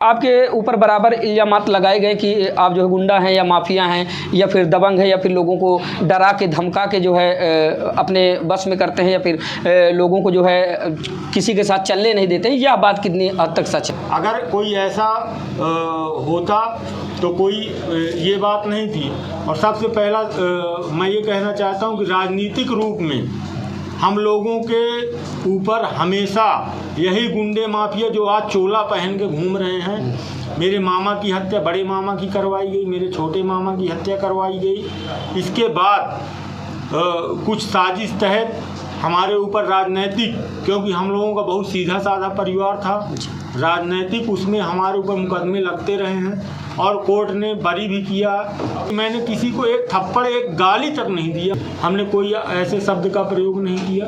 आपके ऊपर बराबर इल्ज़ामात लगाए गए कि आप जो है गुंडा हैं या माफिया हैं या फिर दबंग हैं या फिर लोगों को डरा के धमका के जो है अपने बस में करते हैं या फिर लोगों को जो है किसी के साथ चलने नहीं देते हैं। यह बात कितनी हद तक सच है? अगर कोई ऐसा होता तो कोई ये बात नहीं थी। और सबसे पहला मैं ये कहना चाहता हूँ कि राजनीतिक रूप में हम लोगों के ऊपर हमेशा यही गुंडे माफिया जो आज चोला पहन के घूम रहे हैं। मेरे मामा की हत्या बड़े मामा की करवाई गई, मेरे छोटे मामा की हत्या करवाई गई। इसके बाद कुछ साजिश तहत हमारे ऊपर राजनैतिक, क्योंकि हम लोगों का बहुत सीधा साधा परिवार था, राजनैतिक उसमें हमारे ऊपर मुकदमे लगते रहे हैं और कोर्ट ने बरी भी किया। मैंने किसी को एक थप्पड़ एक गाली तक नहीं दिया, हमने कोई ऐसे शब्द का प्रयोग नहीं किया।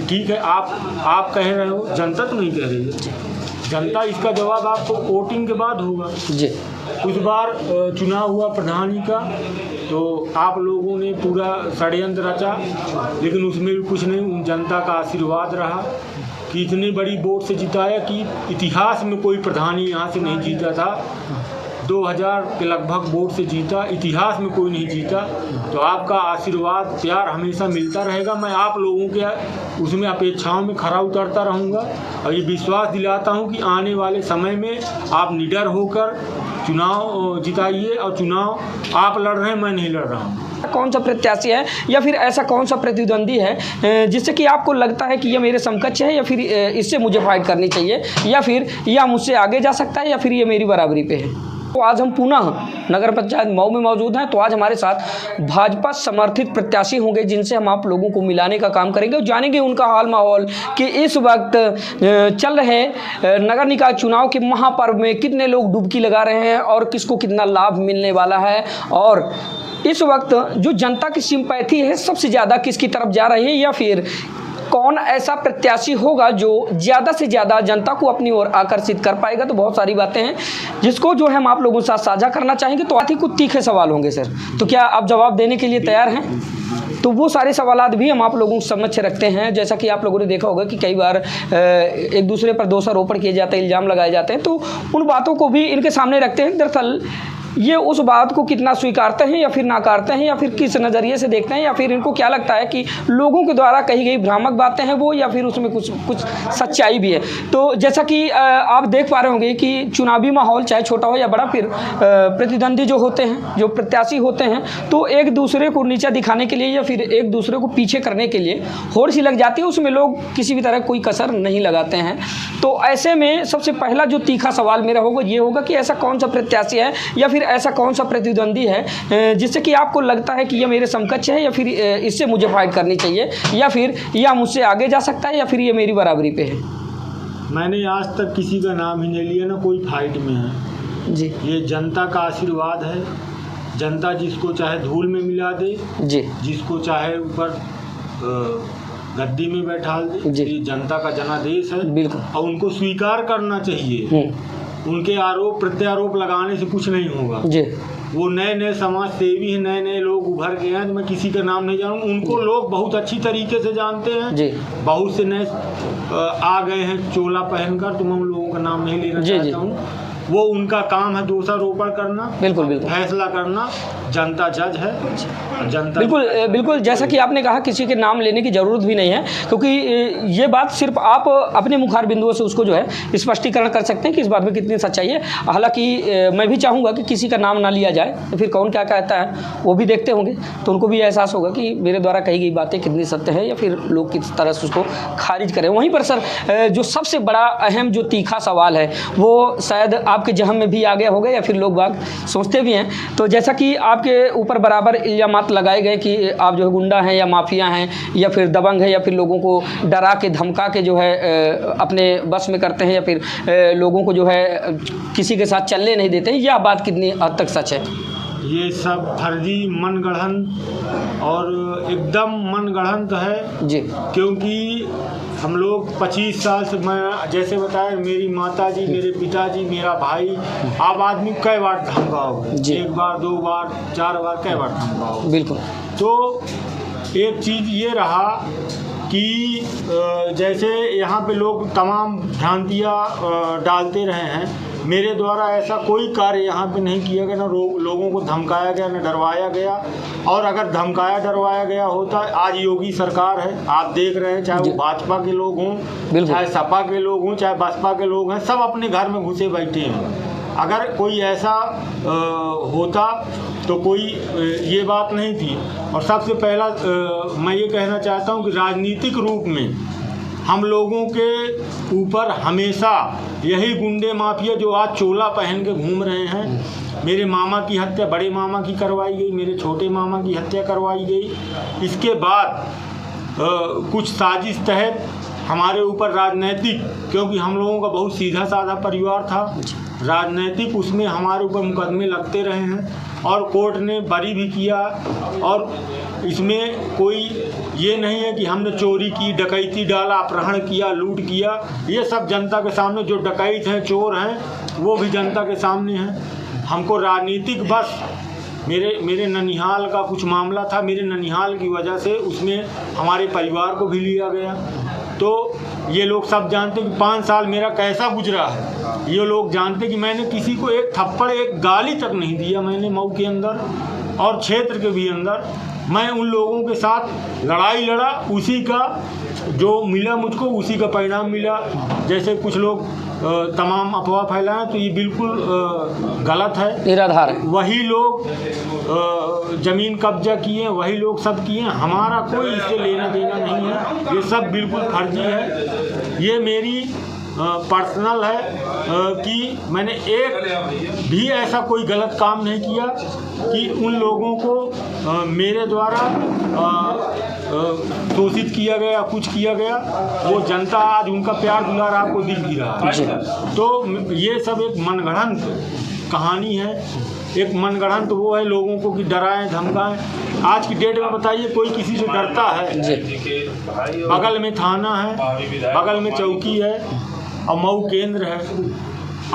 ठीक है, आप कह रहे हो, जनता तो नहीं कह रही है। जनता इसका जवाब आपको वोटिंग के बाद होगा जी। उस बार चुनाव हुआ प्रधानी का, तो आप लोगों ने पूरा षड्यंत्र रचा, लेकिन उसमें भी कुछ नहीं। जनता का आशीर्वाद रहा कि इतनी बड़ी वोट से जिताया कि इतिहास में कोई प्रधानी यहाँ से नहीं जीता था। 2000 के लगभग वोट से जीता, इतिहास में कोई नहीं जीता। तो आपका आशीर्वाद प्यार हमेशा मिलता रहेगा। मैं आप लोगों के उसमें अपेक्षाओं में खरा उतरता रहूँगा और ये विश्वास दिलाता हूँ कि आने वाले समय में आप निडर होकर चुनाव जिताइए। और चुनाव आप लड़ रहे हैं, मैं नहीं लड़ रहा हूँ। कौन सा प्रत्याशी है या फिर ऐसा कौन सा प्रतिद्वंदी है जिससे कि आपको लगता है कि ये मेरे समकक्ष है या फिर इससे मुझे फाइट करनी चाहिए या फिर यह मुझसे आगे जा सकता है या फिर ये मेरी बराबरी पे है? तो आज हम पुनः नगर पंचायत मऊ में मौजूद हैं। तो आज हमारे साथ भाजपा समर्थित प्रत्याशी होंगे जिनसे हम आप लोगों को मिलाने का काम करेंगे और जानेंगे उनका हाल माहौल कि इस वक्त चल रहे नगर निकाय चुनाव के महापर्व में कितने लोग डुबकी लगा रहे हैं और किसको कितना लाभ मिलने वाला है, और इस वक्त जो जनता की सिंपैथी है सबसे ज़्यादा किसकी तरफ जा रही है, या फिर कौन ऐसा प्रत्याशी होगा जो ज़्यादा से ज़्यादा जनता को अपनी ओर आकर्षित कर पाएगा। तो बहुत सारी बातें हैं जिसको जो है हम आप लोगों के साथ साझा करना चाहेंगे। तो आती कुछ तीखे सवाल होंगे सर, तो क्या आप जवाब देने के लिए तैयार हैं? तो वो सारे सवालात भी हम आप लोगों को समझ रखते हैं। जैसा कि आप लोगों ने देखा होगा कि कई बार एक दूसरे पर दोषारोपण किए जाते हैं, इल्ज़ाम लगाए जाते हैं, तो उन बातों को भी इनके सामने रखते हैं। दरअसल ये उस बात को कितना स्वीकारते हैं या फिर नाकारते हैं या फिर किस नज़रिए से देखते हैं, या फिर इनको क्या लगता है कि लोगों के द्वारा कही गई भ्रामक बातें हैं वो, या फिर उसमें कुछ सच्चाई भी है। तो जैसा कि आप देख पा रहे होंगे कि चुनावी माहौल चाहे छोटा हो या बड़ा, फिर प्रतिद्वंदी जो होते हैं, जो प्रत्याशी होते हैं, तो एक दूसरे को नीचा दिखाने के लिए या फिर एक दूसरे को पीछे करने के लिए होड़ सी लग जाती है, उसमें लोग किसी भी तरह कोई कसर नहीं लगाते हैं। तो ऐसे में सबसे पहला जो तीखा सवाल मेरा होगा ये होगा कि ऐसा कौन सा प्रत्याशी है या फिर ऐसा कौन सा प्रतिद्वंदी है जिससे कि आपको लगता है कि ये मेरे समकक्ष है या फिर इससे मुझे फाइट करनी चाहिए या फिर यह मुझसे आगे जा सकता है या फिर ये मेरी बराबरी पे है? मैंने आज तक किसी का नाम ही नहीं लिया, ना कोई फाइट में है जी। ये जनता का आशीर्वाद है। जनता जिसको चाहे धूल में मिला दे जी, जिसको चाहे ऊपर गद्दी में बैठा दे जी। ये जनता का जनादेश है, बिल्कुल, और उनको स्वीकार करना चाहिए। उनके आरोप प्रत्यारोप लगाने से कुछ नहीं होगा जी। वो नए नए समाज सेवी हैं, नए नए लोग उभर के हैं, तो मैं किसी का नाम नहीं जानूँ, उनको लोग बहुत अच्छी तरीके से जानते हैं जी। बहुत से नए आ गए हैं चोला पहनकर, तो मैं उन लोगों का नाम नहीं लेना चाहता हूँ। वो उनका काम है दोषारोपण करना, बिल्कुल बिल्कुल, फैसला करना। जनता जज है, जनता बिल्कुल जैसा कि आपने कहा किसी के नाम लेने की ज़रूरत भी नहीं है, क्योंकि ये बात सिर्फ आप अपने मुखार बिंदुओं से उसको जो है स्पष्टीकरण कर सकते हैं कि इस बात में कितनी सच्चाई है। हालांकि मैं भी चाहूँगा कि किसी का नाम ना लिया जाए, तो फिर कौन क्या कहता है वो भी देखते होंगे, तो उनको भी एहसास होगा कि मेरे द्वारा कही गई बातें कितनी सत्य है या फिर लोग किस तरह से उसको खारिज करें। वहीं पर सर जो सबसे बड़ा अहम जो तीखा सवाल है वो शायद आपके जहन में भी आ गया होगा या फिर लोग बाग सोचते भी हैं। तो जैसा कि आपके ऊपर बराबर इल्ज़ामात लगाए गए कि आप जो है गुंडा हैं या माफिया हैं या फिर दबंग हैं या फिर लोगों को डरा के धमका के जो है अपने बस में करते हैं या फिर लोगों को जो है किसी के साथ चलने नहीं देते हैं, यह बात कितनी हद तक सच है? ये सब फर्जी मनगढ़ंत और एकदम मनगढ़ंत है जी। क्योंकि हम लोग 25 साल से, मैं जैसे बताया, मेरी माता जी, मेरे पिताजी, मेरा भाई, आप आदमी कई बार धमकाओगे, एक बार, दो बार, 4 बार, कई बार धमकाओगे, बिल्कुल। तो एक चीज़ ये रहा कि जैसे यहाँ पे लोग तमाम भ्रांतियाँ डालते रहे हैं, मेरे द्वारा ऐसा कोई कार्य यहाँ पे नहीं किया गया, ना लोगों को धमकाया गया, न डरवाया गया। और अगर धमकाया डरवाया गया होता, आज योगी सरकार है, आप देख रहे हैं, चाहे वो भाजपा के लोग हों, चाहे सपा के लोग हों, चाहे बसपा के लोग हैं, सब अपने घर में घुसे बैठे हैं। अगर कोई ऐसा होता तो कोई ये बात नहीं थी। और सबसे पहला मैं ये कहना चाहता हूँ कि राजनीतिक रूप में हम लोगों के ऊपर हमेशा यही गुंडे माफिया जो आज चोला पहन के घूम रहे हैं, मेरे मामा की हत्या, बड़े मामा की करवाई गई, मेरे छोटे मामा की हत्या करवाई गई। इसके बाद कुछ साजिश तहत हमारे ऊपर राजनैतिक, क्योंकि हम लोगों का बहुत सीधा साधा परिवार था, राजनैतिक उसमें हमारे ऊपर मुकदमे लगते रहे हैं और कोर्ट ने बरी भी किया। और इसमें कोई ये नहीं है कि हमने चोरी की, डकैती डाला, अपहरण किया, लूट किया। ये सब जनता के सामने, जो डकैत हैं, चोर हैं, वो भी जनता के सामने हैं। हमको राजनीतिक बस मेरे ननिहाल का कुछ मामला था, मेरे ननिहाल की वजह से उसमें हमारे परिवार को भी लिया गया। तो ये लोग सब जानते कि 5 साल मेरा कैसा गुजरा है। ये लोग जानते कि मैंने किसी को एक थप्पड़, एक गाली तक नहीं दिया मैंने मऊ के अंदर और क्षेत्र के भी अंदर। मैं उन लोगों के साथ लड़ाई लड़ा, उसी का जो मिला मुझको उसी का परिणाम मिला। जैसे कुछ लोग तमाम अफवाह फैलाएं तो ये बिल्कुल गलत है, निराधार है। वही लोग ज़मीन कब्जा किए, वही लोग सब किए, हमारा कोई इससे लेना देना नहीं है। ये सब बिल्कुल फर्जी है। ये मेरी पर्सनल है कि मैंने एक भी ऐसा कोई गलत काम नहीं किया कि उन लोगों को मेरे द्वारा शोषित किया गया, कुछ किया गया। वो जनता आज उनका प्यार दुलार आपको दिख भी रहा है। तो ये सब एक मनगढ़ंत कहानी है। एक मनगढ़ंत वो है लोगों को कि डराएं धमकाएं। आज की डेट में बताइए, कोई किसी से डरता है? बगल में थाना है, बगल में चौकी है और मऊ केंद्र है,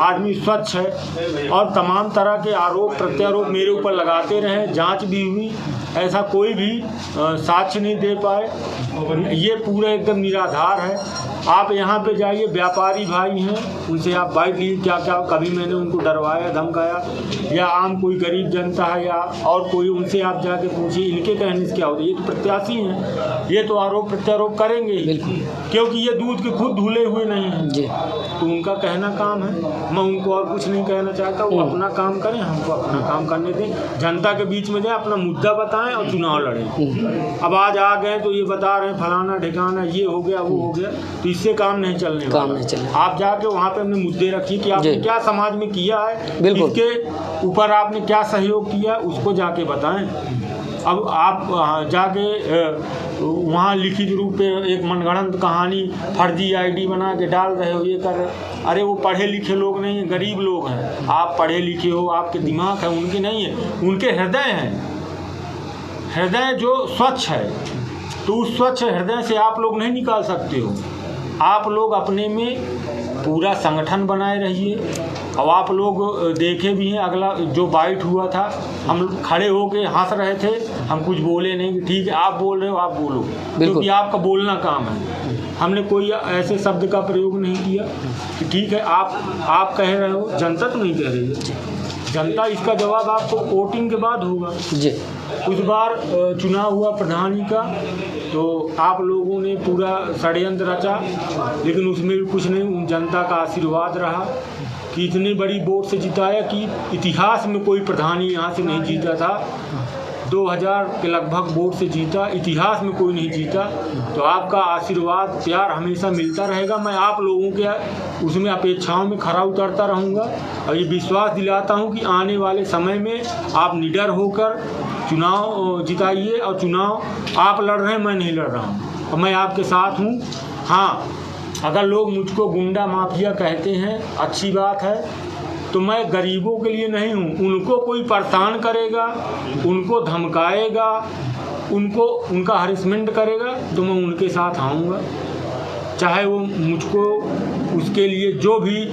आदमी स्वच्छ है। और तमाम तरह के आरोप प्रत्यारोप मेरे ऊपर लगाते रहे, जांच भी हुई, ऐसा कोई भी साक्ष्य नहीं दे पाए। ये पूरा एकदम निराधार है। आप यहाँ पे जाइए, व्यापारी भाई हैं, उनसे आप बाइट लीजिए, क्या क्या कभी मैंने उनको डरवाया, धमकाया, या आम कोई गरीब जनता है या और कोई, उनसे आप जाके पूछिए इनके कहने से क्या होता है। ये तो प्रत्याशी हैं, ये तो आरोप प्रत्यारोप करेंगे ही, क्योंकि ये दूध के खुद धुले हुए नहीं हैं। तो उनका कहना काम है, मैं उनको और कुछ नहीं कहना चाहता। वो अपना काम करें, हमको अपना काम करने दें, जनता के बीच में जाए, अपना मुद्दा बताएं और चुनाव लड़ें। अब आज आ गए तो ये बता रहे हैं फलाना ठिकाना, ये हो गया, वो हो गया, तो इससे काम नहीं चलने वाला। आप जाके वहाँ पे अपने मुद्दे रखिए कि आपने क्या समाज में किया है, इसके ऊपर आपने क्या सहयोग किया, उसको जाके बताएं। अब आप जाके वहाँ लिखित रूप पे एक मनगढ़ंत कहानी फर्जी आईडी बना के डाल रहे हो, ये कर रहे हो। अरे वो पढ़े लिखे लोग नहीं हैं, गरीब लोग हैं। आप पढ़े लिखे हो, आपके दिमाग है, उनके नहीं है, उनके हृदय हैं। हृदय जो स्वच्छ है, तो उस स्वच्छ हृदय से आप लोग नहीं निकाल सकते हो। आप लोग अपने में पूरा संगठन बनाए रहिए। अब आप लोग देखे भी हैं, अगला जो बाइट हुआ था, हम खड़े होके हंस रहे थे, हम कुछ बोले नहीं। ठीक है, आप बोल रहे हो, आप बोलो, क्योंकि आपका बोलना काम है। हमने कोई ऐसे शब्द का प्रयोग नहीं किया कि ठीक है आप कह रहे हो, जनता तो नहीं कह रही है। जनता इसका जवाब आपको वोटिंग के बाद होगा जी। उस बार चुनाव हुआ प्रधानी का, तो आप लोगों ने पूरा षड्यंत्र रचा, लेकिन उसमें भी कुछ नहीं। जनता का आशीर्वाद रहा कि इतनी बड़ी वोट से जिताया कि इतिहास में कोई प्रधानी यहाँ से नहीं जीता था। 2000 के लगभग वोट से जीता, इतिहास में कोई नहीं जीता। तो आपका आशीर्वाद प्यार हमेशा मिलता रहेगा। मैं आप लोगों के उसमें अपेक्षाओं में खरा उतरता रहूँगा और ये विश्वास दिलाता हूँ कि आने वाले समय में आप निडर होकर चुनाव जिताइए। और चुनाव आप लड़ रहे हैं, मैं नहीं लड़ रहा हूँ, और मैं आपके साथ हूँ। हाँ, अगर लोग मुझको गुंडा माफिया कहते हैं, अच्छी बात है, तो मैं गरीबों के लिए नहीं हूँ। उनको कोई परेशान करेगा, उनको धमकाएगा, उनको उनका हरेसमेंट करेगा, तो मैं उनके साथ आऊँगा। चाहे वो मुझको उसके लिए जो भी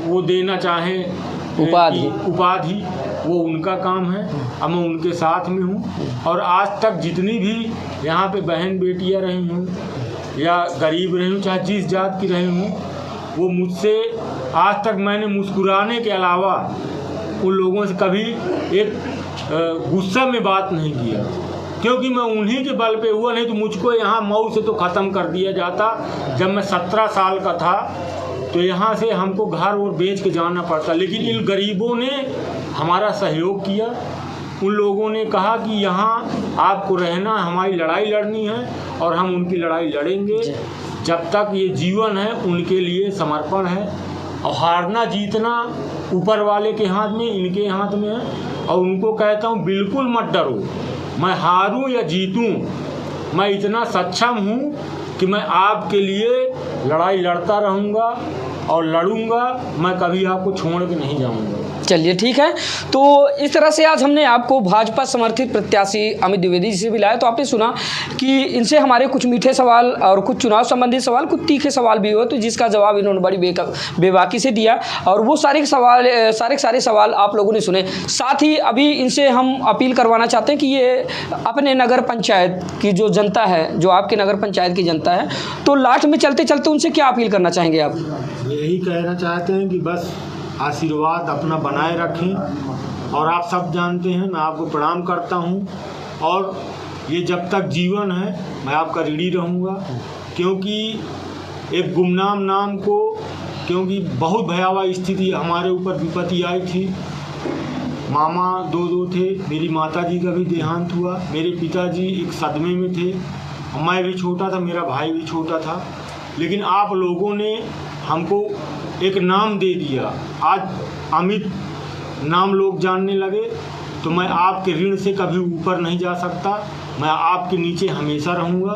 वो देना चाहें उपाधि, वो उनका काम है। अब मैं उनके साथ में हूँ। और आज तक जितनी भी यहाँ पे बहन बेटियाँ रही हूँ या गरीब रही हूँ, चाहे जिस जात की रही हूँ, वो मुझसे आज तक मैंने मुस्कुराने के अलावा उन लोगों से कभी एक गुस्सा में बात नहीं किया, क्योंकि मैं उन्हीं के बल पे हुआ, नहीं तो मुझको यहाँ मऊ से तो ख़त्म कर दिया जाता। जब मैं 17 साल का था तो यहाँ से हमको घर और बेच के जाना पड़ता, लेकिन इन गरीबों ने हमारा सहयोग किया। उन लोगों ने कहा कि यहाँ आपको रहना, हमारी लड़ाई लड़नी है और हम उनकी लड़ाई लड़ेंगे जब तक ये जीवन है, उनके लिए समर्पण है। और हारना जीतना ऊपर वाले के हाथ में, इनके हाथ में है। और उनको कहता हूँ बिल्कुल मत डरो, मैं हारूं या जीतूं, मैं इतना सक्षम हूँ कि मैं आपके लिए लड़ाई लड़ता रहूँगा और लड़ूंगा, मैं कभी आपको छोड़ के नहीं जाऊँगा। चलिए ठीक है। तो इस तरह से आज हमने आपको भाजपा समर्थित प्रत्याशी अमित द्विवेदी जी से मिलाया। तो आपने सुना कि इनसे हमारे कुछ मीठे सवाल और कुछ चुनाव संबंधित सवाल, कुछ तीखे सवाल भी हुए, तो जिसका जवाब इन्होंने बड़ी बेबाकी से दिया। और वो सारे सवाल आप लोगों ने सुने। साथ ही अभी इनसे हम अपील करवाना चाहते हैं कि ये अपने नगर पंचायत की जो जनता है, जो आपके नगर पंचायत की जनता है, तो लास्ट में चलते चलते उनसे क्या अपील करना चाहेंगे आप? यही कहना चाहते हैं कि बस आशीर्वाद अपना बनाए रखें। और आप सब जानते हैं मैं आपको प्रणाम करता हूं, और ये जब तक जीवन है मैं आपका ऋणी रहूंगा, क्योंकि एक गुमनाम नाम को, क्योंकि बहुत भयावह स्थिति हमारे ऊपर विपत्ति आई थी। मामा दो थे, मेरी माताजी का भी देहांत हुआ, मेरे पिताजी एक सदमे में थे, मैं भी छोटा था, मेरा भाई भी छोटा था, लेकिन आप लोगों ने हमको एक नाम दे दिया। आज अमित नाम लोग जानने लगे, तो मैं आपके ऋण से कभी ऊपर नहीं जा सकता। मैं आपके नीचे हमेशा रहूँगा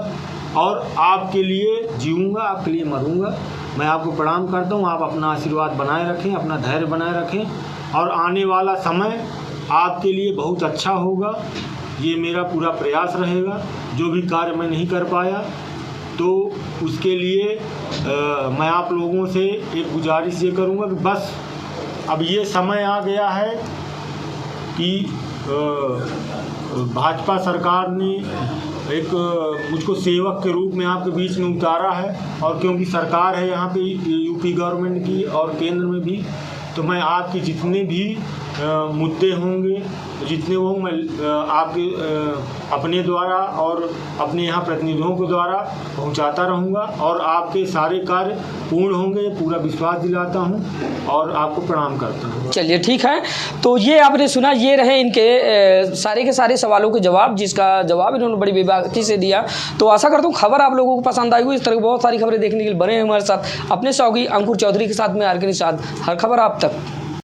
और आपके लिए जीऊँगा, आपके लिए मरूँगा। मैं आपको प्रणाम करता हूँ। आप अपना आशीर्वाद बनाए रखें, अपना धैर्य बनाए रखें, और आने वाला समय आपके लिए बहुत अच्छा होगा। ये मेरा पूरा प्रयास रहेगा। जो भी कार्य मैं नहीं कर पाया तो उसके लिए मैं आप लोगों से एक गुजारिश ये करूँगा कि बस अब ये समय आ गया है कि भाजपा सरकार ने एक मुझको सेवक के रूप में आपके बीच में उतारा है, और क्योंकि सरकार है यहाँ पे यूपी गवर्नमेंट की और केंद्र में भी, तो मैं आपके जितने भी मुद्दे होंगे, जितने वो मैं आपके अपने द्वारा और अपने यहाँ प्रतिनिधियों के द्वारा पहुँचाता रहूँगा, और आपके सारे कार्य पूर्ण होंगे, पूरा विश्वास दिलाता हूँ और आपको प्रणाम करता हूँ। चलिए ठीक है। तो ये आपने सुना, ये रहे इनके सारे के सारे सवालों के जवाब, जिसका जवाब इन्होंने बड़ी बेबाकी से दिया। तो आशा करता हूँ खबर आप लोगों को पसंद आई होगी। इस तरह की बहुत सारी खबरें देखने के लिए बने हैं हमारे साथ। अपने सहयोगी अंकुर चौधरी के साथ में आर के निषाद, हर खबर आप तक।